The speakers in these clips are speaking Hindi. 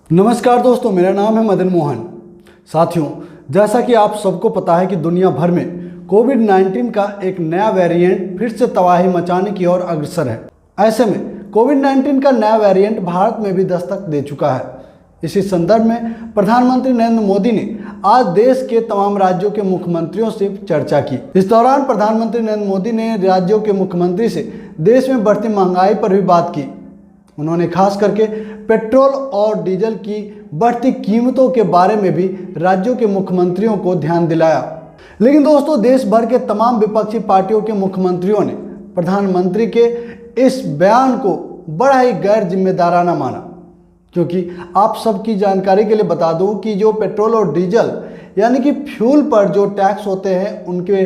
नमस्कार दोस्तों, मेरा नाम है मदन मोहन। साथियों, जैसा कि आप सबको पता है कि दुनिया भर में कोविड-19 का एक नया वेरिएंट फिर से तबाही मचाने की ओर अग्रसर है। ऐसे में कोविड-19 का नया वेरिएंट भारत में भी दस्तक दे चुका है। इसी संदर्भ में प्रधानमंत्री नरेंद्र मोदी ने आज देश के तमाम राज्यों के मुख्यमंत्रियों से चर्चा की। इस दौरान प्रधानमंत्री नरेंद्र मोदी ने राज्यों के मुख्यमंत्री से देश में बढ़ती महंगाई पर भी बात की। उन्होंने खास करके पेट्रोल और डीजल की बढ़ती कीमतों के बारे में भी राज्यों के मुख्यमंत्रियों को ध्यान दिलाया। लेकिन दोस्तों, देश भर के तमाम विपक्षी पार्टियों के मुख्यमंत्रियों ने प्रधानमंत्री के इस बयान को बड़ा ही गैर जिम्मेदाराना माना। क्योंकि आप सबकी जानकारी के लिए बता दूं कि जो पेट्रोल और डीजल यानी कि फ्यूल पर जो टैक्स होते हैं, उनके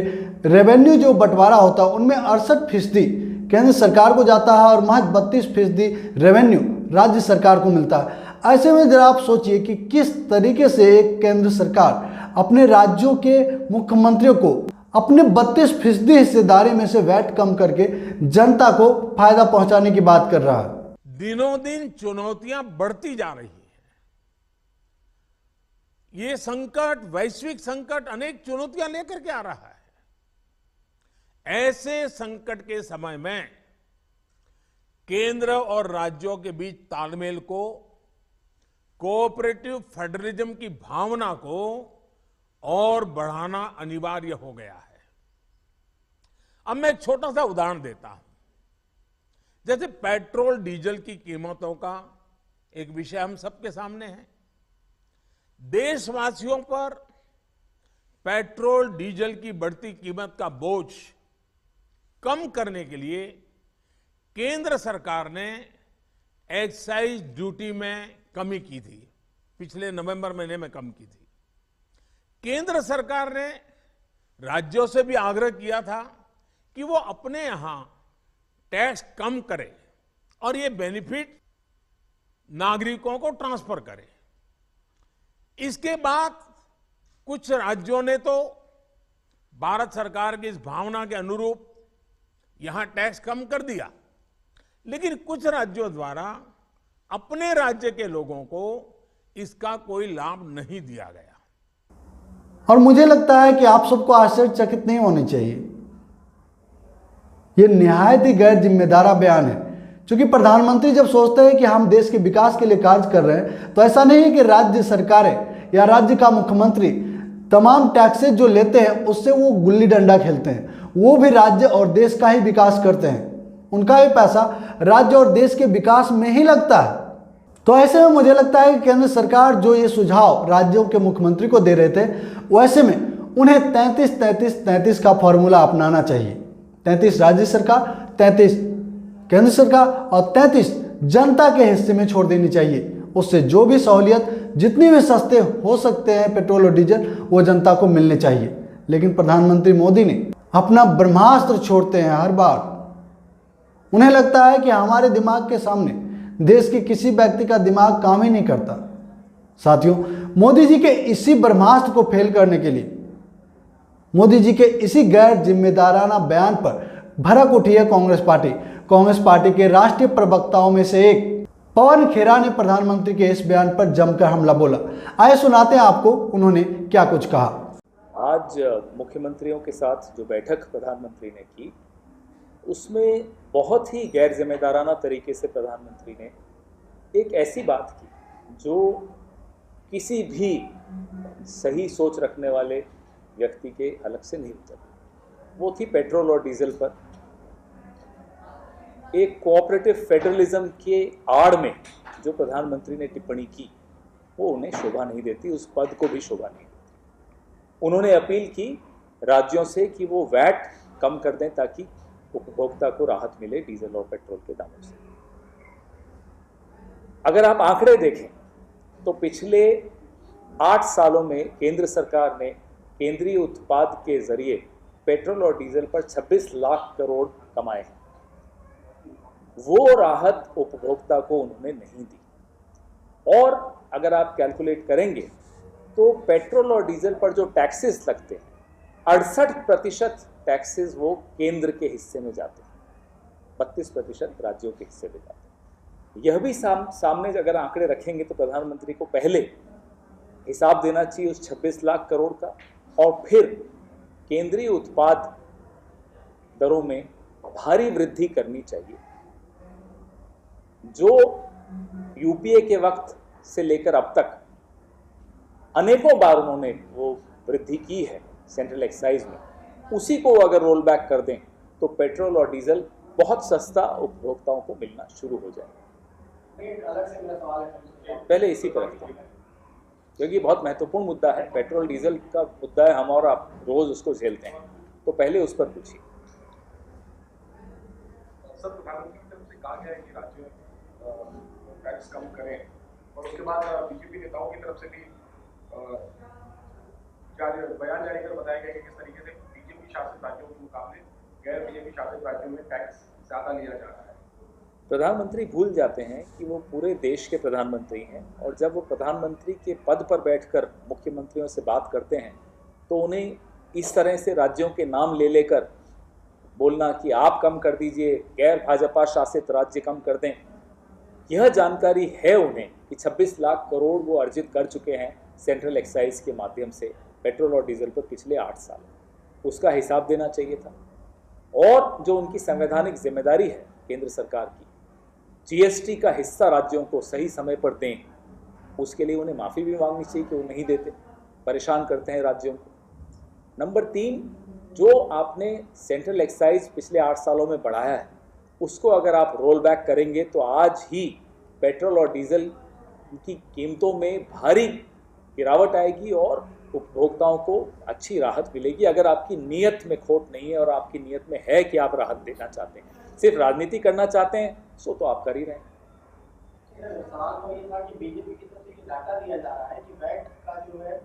रेवेन्यू जो बंटवारा होता है उनमें 68% केंद्र सरकार को जाता है और महज 32% रेवेन्यू राज्य सरकार को मिलता है। ऐसे में जरा आप सोचिए कि किस तरीके से एक केंद्र सरकार अपने राज्यों के मुख्यमंत्रियों को अपने 32% हिस्सेदारी में से वैट कम करके जनता को फायदा पहुंचाने की बात कर रहा है। दिनों दिन चुनौतियां बढ़ती जा रही हैं। ये संकट, वैश्विक संकट, अनेक चुनौतियां लेकर के आ रहा है। ऐसे संकट के समय में केंद्र और राज्यों के बीच तालमेल को, कोऑपरेटिव फेडरलिज्म की भावना को और बढ़ाना अनिवार्य हो गया है। अब मैं एक छोटा सा उदाहरण देता हूं। जैसे पेट्रोल डीजल की कीमतों का एक विषय हम सबके सामने है। देशवासियों पर पेट्रोल डीजल की बढ़ती कीमत का बोझ कम करने के लिए केंद्र सरकार ने एक्साइज ड्यूटी में कमी की थी। पिछले नवंबर महीने में कम की थी। केंद्र सरकार ने राज्यों से भी आग्रह किया था कि वो अपने यहां टैक्स कम करे और ये बेनिफिट नागरिकों को ट्रांसफर करे। इसके बाद कुछ राज्यों ने तो भारत सरकार की इस भावना के अनुरूप यहां टैक्स कम कर दिया, लेकिन कुछ राज्यों द्वारा अपने राज्य के लोगों को इसका कोई लाभ नहीं दिया गया। और मुझे लगता है कि आप सबको आश्चर्यचकित नहीं होनी चाहिए। यह निहायत ही गैर जिम्मेदारा बयान है। क्योंकि प्रधानमंत्री जब सोचते हैं कि हम देश के विकास के लिए कार्य कर रहे हैं, तो ऐसा नहीं है कि राज्य सरकारें या राज्य का मुख्यमंत्री तमाम टैक्सेस जो लेते हैं उससे वो गुल्ली डंडा खेलते हैं। वो भी राज्य और देश का ही विकास करते हैं। उनका भी पैसा राज्य और देश के विकास में ही लगता है। तो ऐसे में मुझे लगता है कि केंद्र सरकार जो ये सुझाव राज्यों के मुख्यमंत्री को दे रहे थे, वैसे में उन्हें 33-33-33 का फॉर्मूला अपनाना चाहिए। 33 राज्य सरकार, 33 केंद्र सरकार और 33 जनता के हिस्से में छोड़ देनी चाहिए। उससे जो भी सहूलियत, जितनी भी सस्ते हो सकते हैं पेट्रोल और डीजल, वो जनता को मिलने चाहिए। लेकिन प्रधानमंत्री मोदी ने अपना ब्रह्मास्त्र छोड़ते हैं हर बार। उन्हें लगता है कि हमारे दिमाग के सामने देश के किसी व्यक्ति का दिमाग काम ही नहीं करता। साथियों, मोदी जी के इसी ब्रह्मास्त्र को फेल करने के लिए, मोदी जी के इसी गैर जिम्मेदाराना बयान पर भड़क उठी है कांग्रेस पार्टी। कांग्रेस पार्टी के राष्ट्रीय प्रवक्ताओं में से एक पवन खेरा ने प्रधानमंत्री के इस बयान पर जमकर हमला बोला। आइए सुनाते हैं आपको उन्होंने क्या कुछ कहा। आज मुख्यमंत्रियों के साथ जो बैठक प्रधानमंत्री ने की, उसमें बहुत ही गैर जिम्मेदाराना तरीके से प्रधानमंत्री ने एक ऐसी बात की जो किसी भी सही सोच रखने वाले व्यक्ति के हलक से नहीं उतरती। वो थी पेट्रोल और डीजल पर एक कोऑपरेटिव फेडरलिज्म के आड़ में जो प्रधानमंत्री ने टिप्पणी की, वो उन्हें शोभा नहीं देती, उस पद को भी शोभा नहीं देती। उन्होंने अपील की राज्यों से कि वो वैट कम कर दें ताकि उपभोक्ता को राहत मिले डीजल और पेट्रोल के दामों से। अगर आप आंकड़े देखें तो पिछले 8 सालों में केंद्र सरकार ने केंद्रीय उत्पाद के जरिए पेट्रोल और डीजल पर 26 लाख करोड़ कमाए हैं। वो राहत उपभोक्ता को उन्होंने नहीं दी। और अगर आप कैलकुलेट करेंगे तो पेट्रोल और डीजल पर जो टैक्सेस लगते हैं, 68% टैक्सेस वो केंद्र के हिस्से में जाते हैं, 32% राज्यों के हिस्से में जाते हैं। यह भी सामने अगर आंकड़े रखेंगे तो प्रधानमंत्री को पहले हिसाब देना चाहिए उस 26 लाख करोड़ का, और फिर केंद्रीय उत्पाद दरों में भारी वृद्धि करनी चाहिए। जो यूपीए के वक्त से लेकर अब तक अनेकों बार उन्होंने वो वृद्धि की है सेंट्रल एक्साइज में, उसी को अगर रोल बैक कर दें तो पेट्रोल और डीजल बहुत सस्ता उपभोक्ताओं को मिलना शुरू हो जाए। अलग से मेरा सवाल है, पहले इसी पर रखते हैं क्योंकि बहुत महत्वपूर्ण मुद्दा है, पेट्रोल डीजल का मुद्दा है, हम और आप रोज उसको झेलते हैं, तो पहले उस पर पूछिए। सर, प्रधानमंत्री की तरफ से कहा गया है कि राज्य टैक्स कम करें, और उसके बाद बीजेपी नेताओं की तरफ से भी बयान जारी कर बताया गया कि किस तरीके से बीजेपी शासित राज्यों के मुकाबले गैर बीजेपी शासित राज्यों में टैक्स ज्यादा लिया जा रहा है। प्रधानमंत्री भूल जाते हैं कि वो पूरे देश के प्रधानमंत्री हैं, और जब वो प्रधानमंत्री के पद पर बैठकर मुख्यमंत्रियों से बात करते हैं तो उन्हें इस तरह से राज्यों के नाम ले लेकर बोलना कि आप कम कर दीजिए, गैर भाजपा शासित राज्य कम कर दें, यह जानकारी है उन्हें कि 26 लाख करोड़ वो अर्जित कर चुके हैं सेंट्रल एक्साइज के माध्यम से पेट्रोल और डीजल पर पिछले 8 साल। उसका हिसाब देना चाहिए था। और जो उनकी संवैधानिक जिम्मेदारी है केंद्र सरकार की, जीएसटी का हिस्सा राज्यों को सही समय पर दें, उसके लिए उन्हें माफ़ी भी मांगनी चाहिए कि वो नहीं देते, परेशान करते हैं राज्यों को। नंबर 3, जो आपने सेंट्रल एक्साइज पिछले 8 सालों में बढ़ाया है, उसको अगर आप रोल बैक करेंगे तो आज ही पेट्रोल और डीजल की कीमतों में भारी गिरावट आएगी और उपभोक्ताओं को अच्छी राहत मिलेगी। अगर आपकी नीयत में खोट नहीं है और आपकी नीयत में है कि आप राहत देना चाहते हैं, सिर्फ राजनीति करना चाहते हैं, सो तो आप कर ही रहे हैं। सवाल तो ये था कि बीजेपी की तरफ से ये डाटा दिया जा रहा है कि वैट का जो है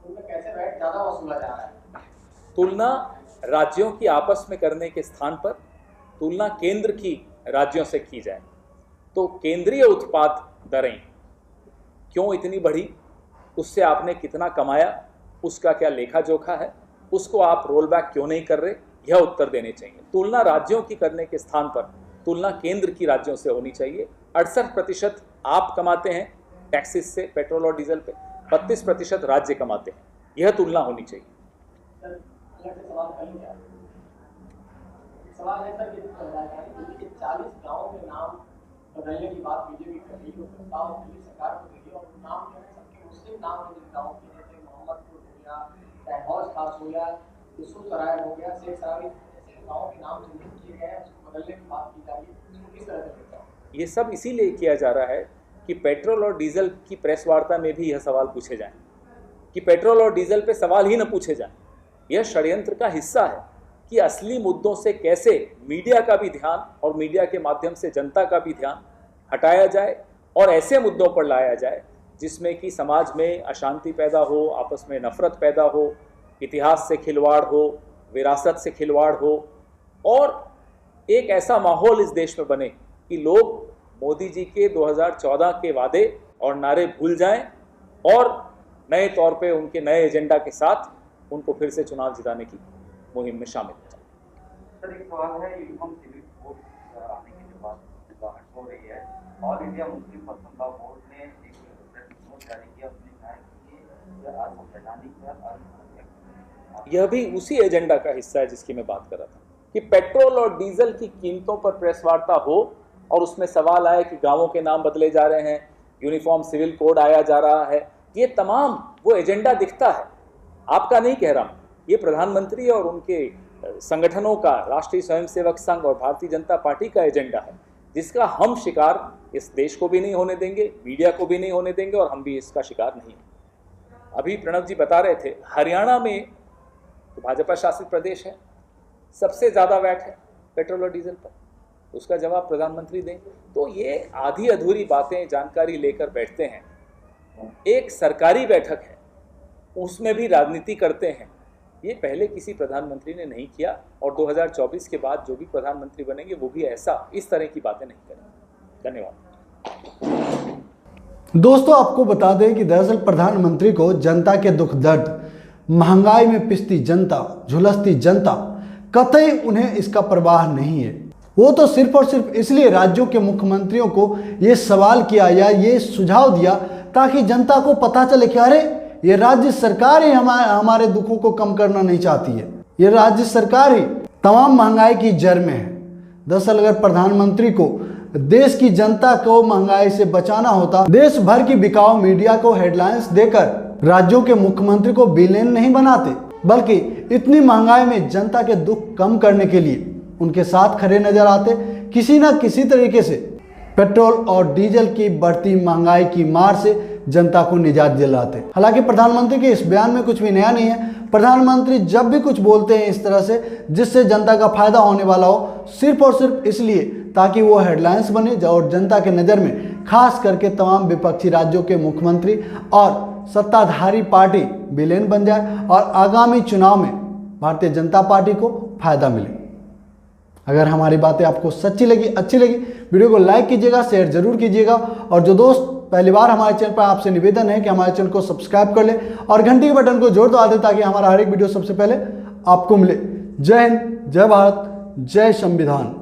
उनमें कैसे वैट ज़्यादा वसूला जा रहा है। तुलना राज्यों की आपस में करने के स्थान पर तुलना केंद्र की राज्यों से की जाए तो केंद्रीय उत्पाद दरें क्यों इतनी बढ़ी, उससे आपने कितना कमाया, उसका क्या लेखा जोखा है, उसको आप रोल बैक क्यों नहीं कर रहे, यह उत्तर देने चाहिए। तुलना राज्यों की करने के स्थान पर तुलना केंद्र की राज्यों से होनी चाहिए। 68% आप कमाते हैं टैक्सेस से पेट्रोल और डीजल पे, 32% राज्य कमाते हैं, यह तुलना होनी चाहिए। सवाल है सर कि 40 गाँव के नाम बदलने की बात बीजेपी कर रही है, प्रस्ताव दिल्ली सरकार को देगी, और नाम जो है सबके मुस्लिम नाम है जिन गाँव के, जैसे मोहम्मदपुर हो गया, चाहे हौज खास हो गया, यूसुफ सराय हो गया, शेख सराय, ऐसे गाँव के नाम चिन्हित किए गए हैं, उसको बदलने की बात की जा रही है, इसको किस तरह से देखते हैं? ये सब इसीलिए किया जा रहा है कि पेट्रोल और डीजल की प्रेस वार्ता में भी यह सवाल पूछे जाएं, कि पेट्रोल और डीजल पे सवाल ही न पूछे जाएं। यह षड्यंत्र का हिस्सा है कि असली मुद्दों से कैसे मीडिया का भी ध्यान और मीडिया के माध्यम से जनता का भी ध्यान हटाया जाए और ऐसे मुद्दों पर लाया जाए जिसमें कि समाज में अशांति पैदा हो, आपस में नफरत पैदा हो, इतिहास से खिलवाड़ हो, विरासत से खिलवाड़ हो, और एक ऐसा माहौल इस देश में बने कि लोग मोदी जी के 2014 के वादे और नारे भूल जाएं और नए तौर पे उनके नए एजेंडा के साथ उनको फिर से चुनाव जिताने की मुहिम में शामिल हो जाए। सर, एक सवाल है, यूनिफॉर्म सिविल कोड आने की जो बात हो रही है, all India Muslim personal law board ने एक नोट जारी किया, उसने कहा कि ये असंवैधानिक है। यह भी उसी एजेंडा का हिस्सा है जिसकी मैं बात कर रहा था कि पेट्रोल और डीजल की कीमतों पर प्रेस वार्ता हो और उसमें सवाल आए कि गांवों के नाम बदले जा रहे हैं, यूनिफॉर्म सिविल कोड आया जा रहा है, ये तमाम वो एजेंडा दिखता है, आपका नहीं कह रहा, ये प्रधानमंत्री और उनके संगठनों का, राष्ट्रीय स्वयंसेवक संघ और भारतीय जनता पार्टी का एजेंडा है, जिसका हम शिकार इस देश को भी नहीं होने देंगे, मीडिया को भी नहीं होने देंगे और हम भी इसका शिकार नहीं हैं। अभी प्रणव जी बता रहे थे, हरियाणा में तो भाजपा शासित प्रदेश है, सबसे ज़्यादा वैट है पेट्रोल और डीजल पर, उसका जवाब प्रधानमंत्री दें। तो ये आधी अधूरी बातें जानकारी लेकर बैठते हैं। एक सरकारी बैठक है, उसमें भी राजनीति करते हैं, ये पहले किसी प्रधानमंत्री ने नहीं किया और 2024 के बाद जो भी प्रधानमंत्री बनेंगे वो भी इस तरह की बातें नहीं करेंगे। धन्यवाद। दोस्तों, आपको बता दें कि दरअसल प्रधानमंत्री को जनता के दुख दर्द, महंगाई में पिसती जनता, झुलसती जनता, कतई उन्हें इसका परवाह नहीं है। वो तो सिर्फ और सिर्फ इसलिए राज्यों के मुख्यमंत्रियों को ये सवाल किया या ये सुझाव दिया ताकि जनता को पता चले कि अरे ये राज्य सरकार ही हमारे दुखों को कम करना नहीं चाहती है, ये राज्य सरकार ही तमाम महंगाई की जड़ में है। दरअसल अगर प्रधानमंत्री को देश की जनता को महंगाई से बचाना होता, देश भर की बिकाऊ मीडिया को हेडलाइंस देकर राज्यों के मुख्यमंत्री को विलेन नहीं बनाते, बल्कि इतनी महंगाई में जनता के दुख कम करने के लिए उनके साथ खड़े नजर आते, किसी न किसी तरीके से पेट्रोल और डीजल की बढ़ती महंगाई की मार से जनता को निजात दिलाते। हालांकि प्रधानमंत्री के इस बयान में कुछ भी नया नहीं है। प्रधानमंत्री जब भी कुछ बोलते हैं इस तरह से जिससे जनता का फायदा होने वाला हो, सिर्फ और सिर्फ इसलिए ताकि वो हेडलाइंस बने और जनता के नज़र में खास करके तमाम विपक्षी राज्यों के मुख्यमंत्री और सत्ताधारी पार्टी विलेन बन जाए और आगामी चुनाव में भारतीय जनता पार्टी को फायदा मिले। अगर हमारी बातें आपको सच्ची लगी, अच्छी लगी, वीडियो को लाइक कीजिएगा, शेयर जरूर कीजिएगा और जो दोस्त पहली बार हमारे चैनल पर, आपसे निवेदन है कि हमारे चैनल को सब्सक्राइब कर ले और घंटी के बटन को जोर दबा दे ताकि हमारा हर एक वीडियो सबसे पहले आपको मिले। जय हिंद, जय भारत, जय संविधान।